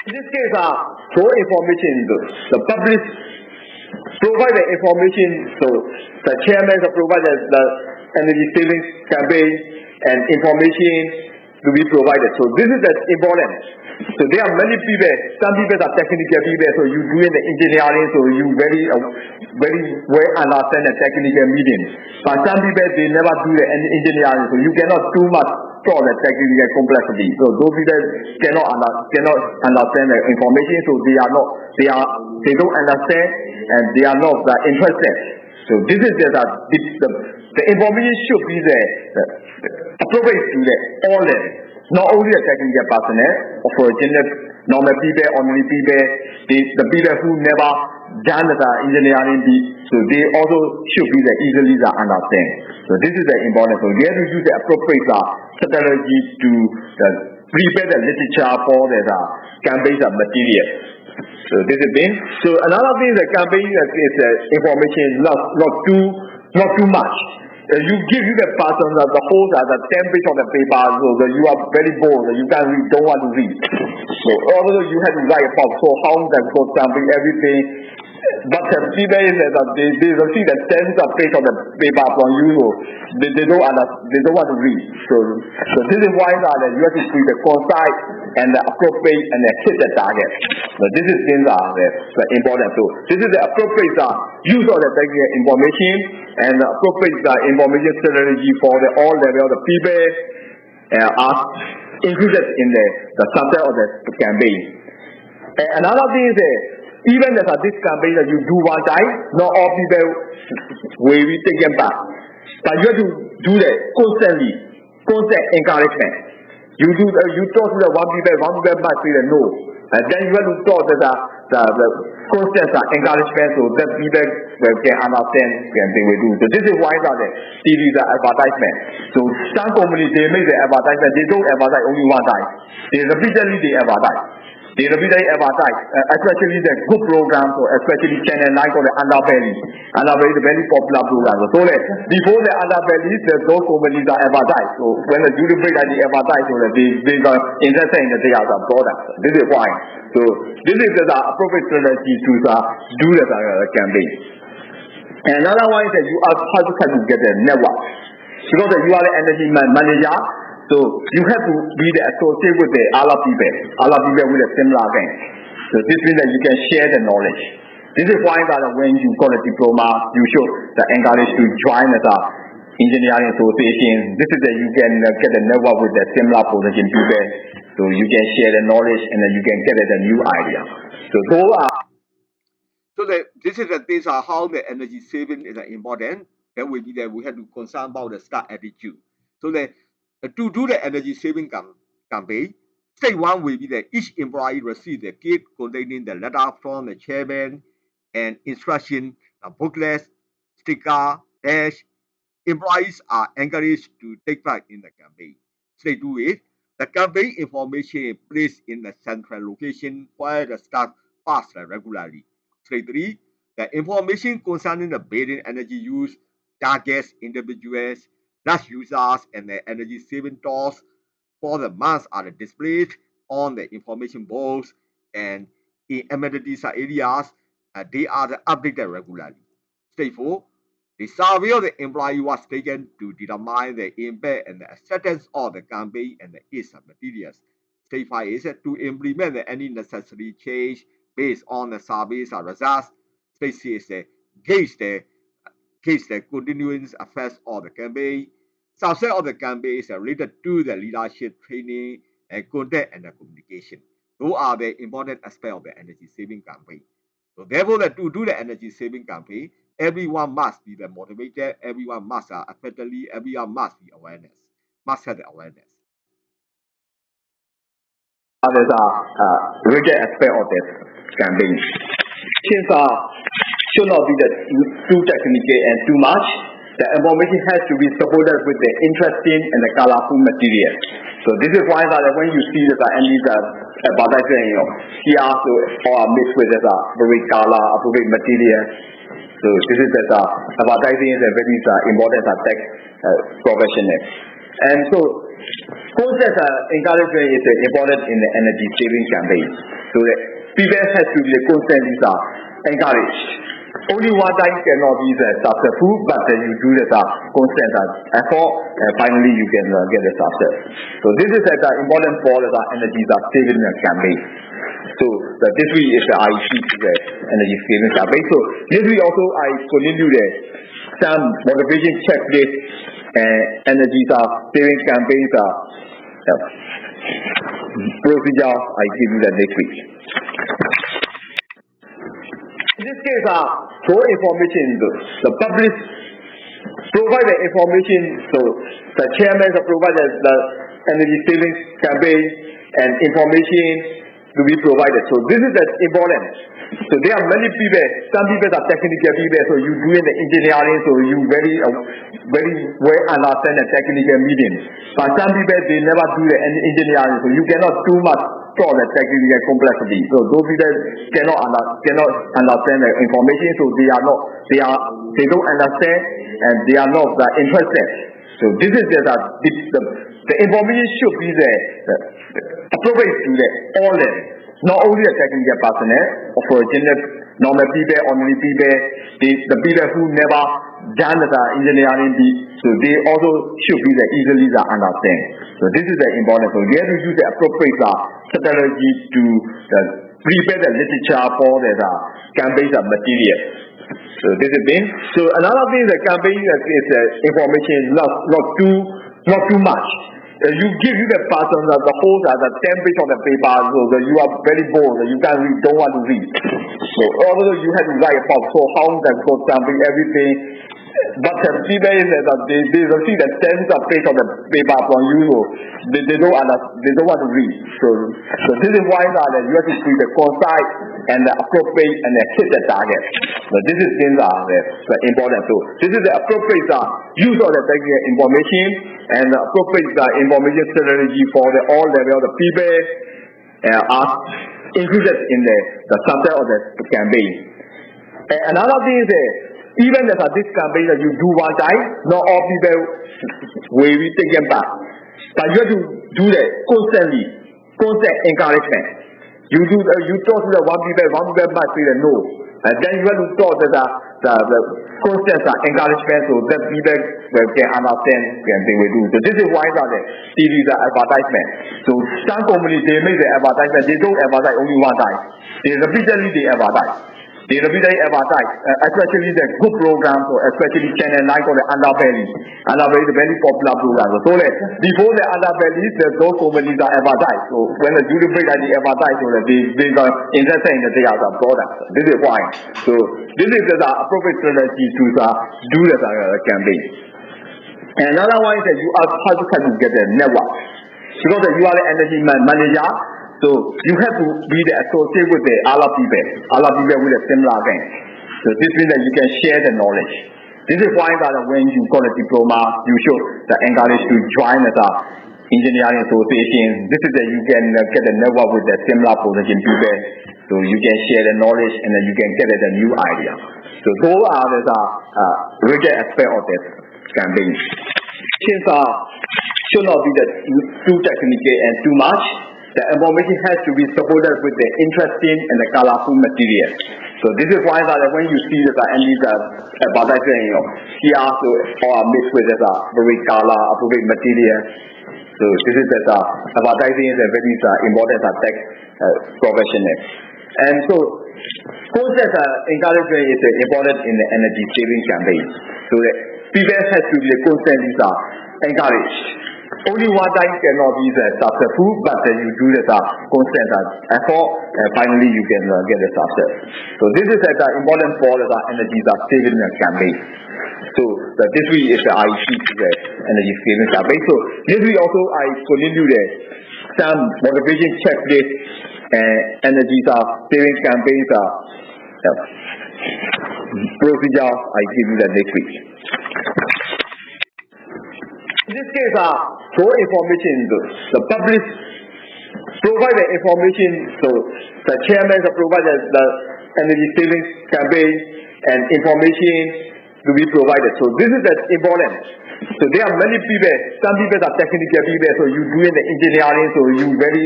In this case, for information, the public provide the information, so the chairman provided the energy savings campaign and information to be provided. So this is important. So there are many people, some people are technical people, so you doing the engineering, so you very well understand the technical meaning. But some people, they never do the engineering, so you cannot too much solve the technical complexity. So those people cannot understand the information, so they don't understand and they are not interested. So this is the information should be appropriate to all levels, not only the technical personnel, or for normal people, ordinary people, the people who never done the engineering, so they also should be easily understand. So this is important. So we have to use the appropriate strategy to prepare the literature for the campaigns of material. So this is thing. So another thing, the campaign is information not too much. You give the person the whole the 10 page of the paper, so that you are very bored, you can't read, don't want to read. So although you have to write about how that goes campaign, everything, but the people is that they don't see the 10 page of the paper from you, so they don't want to read. So this is why that you have to be the concise and the appropriate and the hit the target. So this is things are important. So this is the appropriate use of the technical information and the appropriate information strategy for all level of the people are included in the subject of the campaign. And another thing is even as this campaign that you do one time, not all people will be taken back. But you have to do that constantly, constant encouragement. You talk to the one people might say no. And then you have to talk to the constant encouragement so that people can understand and they will do. So this is why that TV is an advertisement. So some companies, they make the advertisement, they don't advertise only one time. They repeatedly advertise. Especially the good programs, or especially Channel 9 or the Underbelly. Underbelly is a very popular program. So before the Underbelly, those companies are advertised. So when the duty free they advertise, so they are interested in the product. This is why. So this is the appropriate strategy to do the campaign. And another one is that you have to get a network. Because you are the energy manager, so you have to be associated with the other people with a similar thing. So this means that you can share the knowledge. This is why that when you got a diploma, you should encourage to join as a engineering association. This is that you can get a network with the similar position people, so you can share the knowledge and then you can get a new idea. So those are. So these are how the energy saving is important. Then will be that we have to concern about the start attitude. So to do the energy saving campaign, step one will be that each employee receive the kit containing the letter from the chairman and instruction, booklets, sticker, dash. Employees are encouraged to take part in the campaign. Step two is the campaign information placed in the central location where the staff pass regularly. Step three, the information concerning the building energy use, targets, individuals, large users, and the energy saving tools for the months are displayed on the information boards and in amenities areas. They are updated regularly. Step four, the survey of the employee was taken to determine the impact and the acceptance of the campaign and its materials. Step 5 is to implement any necessary change based on the survey's results. Step 6 is gauge the continuing effects of the campaign. Subset of the campaign is related to the leadership training and content and the communication. Those are the important aspects of the energy saving campaign. So therefore, to do the energy saving campaign, everyone must be motivated, everyone must effectively, everyone must be must have the awareness. There's a rigid aspect of this campaign. Things should not be too technical and too much. The information has to be supported with the interesting and the colorful material. So this is why that when you see that any advertising, here also all mixed with very color, appropriate material. So this is advertising is a very important tech professional. And so concept encouragement is important in the energy saving campaign. So that people have to be constantly encouraged. Only one time cannot be successful, but then you do the constant effort, and finally you can get the success. So this is important for the energy saving campaign. So this week is the IEC to the energy saving campaign. So this week also I continue some motivation checklist and energy saving campaigns procedure I give you the next week. In this case, through information, the public provide the information, so the chairman provide the energy savings campaign and information to be provided. So this is important. So there are many people, some people are technical people, so you doing the engineering, so you very well understand the technical meaning. But some people, they never do the engineering, so you cannot too much solve the technical complexity. So those people cannot understand the information, so they don't understand and they are not interested. So this is the information should be appropriate to all level, not only the technical personnel, for normal people, ordinary people, the people who never done the engineering, so they also should be easily understand. So this is important. So you have to use the appropriate strategy to prepare the literature for the campaign material. So this is thing. So another thing, the campaign is information not too much. You give the person the whole the 10 page on the paper, so that you are very bored, you can't read, don't want to read. So although you have to write about so how that goes something, everything, but the people is that they see the tens of page on the paper from you, so they don't want to read. So this is why that you have to be the concise and the appropriate and the hit the target. So this is things are the important. So this is the appropriate use of the technical information and the appropriate information strategy for all level of the people are included in the success of the campaign. And another thing is even as this campaign that you do one time, not all people will be taken back. But you have to do that constant encouragement. You talk to the one people might say no. And then you have to talk to the constant encouragement so that people can understand and they will do. So this is why that TV is an advertisement. So some companies, they make the advertisement, they don't advertise only one time. They repeatedly advertise. They repeatedly advertise, especially the good programs, or especially Channel 9 or the Underbelly. Underbelly is a very popular program. So that before the Underbelly, those companies are advertised. So when the duty break they advertise, so that they are interested in the product. This is why. So this is the appropriate strategy to do the campaign. And another one is that you are how to get a network. Because you are the energy manager, so you have to be the associate with the other people with a similar thing. So this means that you can share the knowledge. This is why that when you got a diploma, you should encourage to join the engineering association. This is that you can get a network with the similar position people. So you can share the knowledge and then you can get a new idea. So those are the rigid aspect of this campaign. Things should not be too technical and too much. The information has to be supported with the interesting and the colorful material. So this is why that when you see that any advertisement, here also are mixed with the very color, appropriate material. So this is that advertising is a very important tech professional. And so concept encouragement is important in the energy saving campaign. So that people have to be constantly encouraged. Only one time cannot be successful, but then you do the constant effort, and finally you can get the success. So this is important for the energy saving campaign. So this week is the IEC to the energy saving campaign. So this week also I continue some motivation checklist and energy saving campaigns procedure I give you the next week. In this case, through information, the public provide the information, so the chairman provide the energy savings campaign and information to be provided. So this is important. So there are many people, some people are technical people, so you doing the engineering, so you very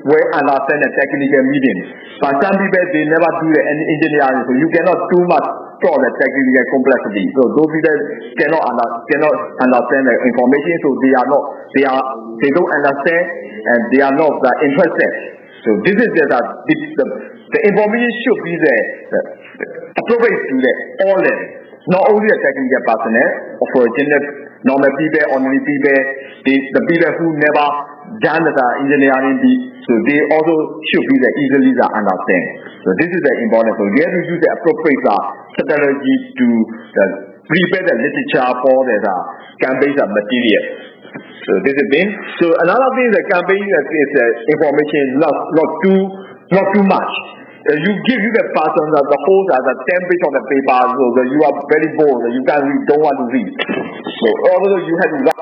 well understand the technical meaning. But some people, they never do the engineering, so you cannot too much solve the technical complexity. So those people cannot understand the information, so they don't understand and they are not interested. So this is the information should be appropriate to all level, not only the technical personnel, operational, normal people, ordinary people, the people who never done the engineering, so they also should be easily understand. So this is the important. So you have to use the appropriate strategy to prepare the literature for the campaign material. So this is thing. So another thing, the campaign is information not too much. You give the person the whole the 10 page on the paper, so you are very bored. You don't want to read. So although you have to write